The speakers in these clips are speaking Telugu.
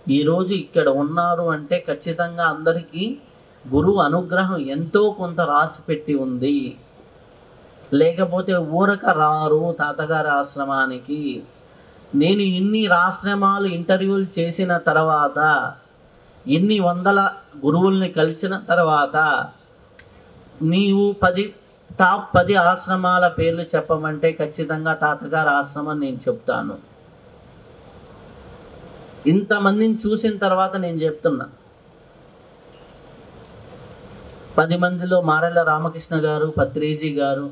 ఈరోజు ఇక్కడ ఉన్నారు అంటే ఖచ్చితంగా అందరికీ గురువు అనుగ్రహం ఎంతో కొంత రాసిపెట్టి ఉంది. లేకపోతే ఊరక రారు తాతగారి ఆశ్రమానికి. నేను ఇన్ని ఆశ్రమాలు ఇంటర్వ్యూలు చేసిన తర్వాత, ఇన్ని వందల గురువుల్ని కలిసిన తర్వాత, నీవు టాప్ 10 ఆశ్రమాల పేర్లు చెప్పమంటే ఖచ్చితంగా తాతగారి ఆశ్రమం నేను చెప్తాను. ఇంతమందిని చూసిన తర్వాత నేను చెప్తున్నా. 10 మందిలో మారెళ్ళ రామకృష్ణ గారు, పత్రిజీ గారు,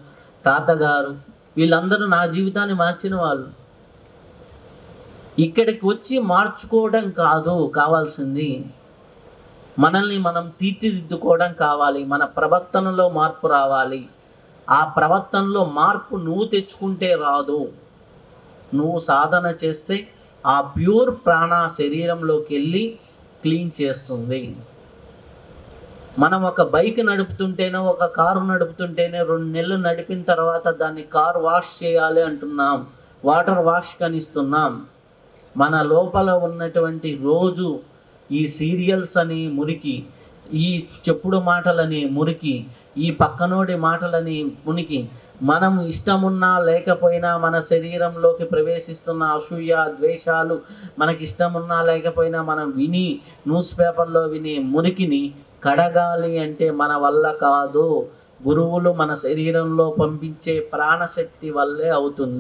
తాతగారు, వీళ్ళందరూ నా జీవితాన్ని మార్చిన వాళ్ళు. ఇక్కడికి వచ్చి మార్చుకోవడం కాదు కావాల్సింది, మనల్ని మనం తీర్చిదిద్దుకోవడం కావాలి. మన ప్రవర్తనలో మార్పు రావాలి. ఆ ప్రవర్తనలో మార్పు నువ్వు తెచ్చుకుంటే రాదు, నువ్వు సాధన చేస్తే ఆ ప్యూర్ ప్రాణ శరీరంలోకి వెళ్ళి క్లీన్ చేస్తుంది. మనం ఒక బైక్ నడుపుతుంటేనో ఒక కారు నడుపుతుంటేనే 2 నెలలు నడిపిన తర్వాత దాన్ని కార్ వాష్ చేయాలి అంటున్నాం, వాటర్ వాష్ కనిస్తున్నాం. మన లోపల ఉన్నటువంటి రోజు ఈ సీరియల్స్ అని మురికి, ఈ చెప్పుడు మాటలని మురికి, ఈ పక్కనోడి మాటలని మునికి, మనం ఇష్టమున్నా లేకపోయినా మన శరీరంలోకి ప్రవేశిస్తున్న అసూయ ద్వేషాలు, మనకి ఇష్టమున్నా లేకపోయినా మనం విని న్యూస్ పేపర్లో వినే మురికిని కడగాలి అంటే మన వల్ల కాదు. గురువులు మన శరీరంలో పంపించే ప్రాణశక్తి వల్లే అవుతుంది.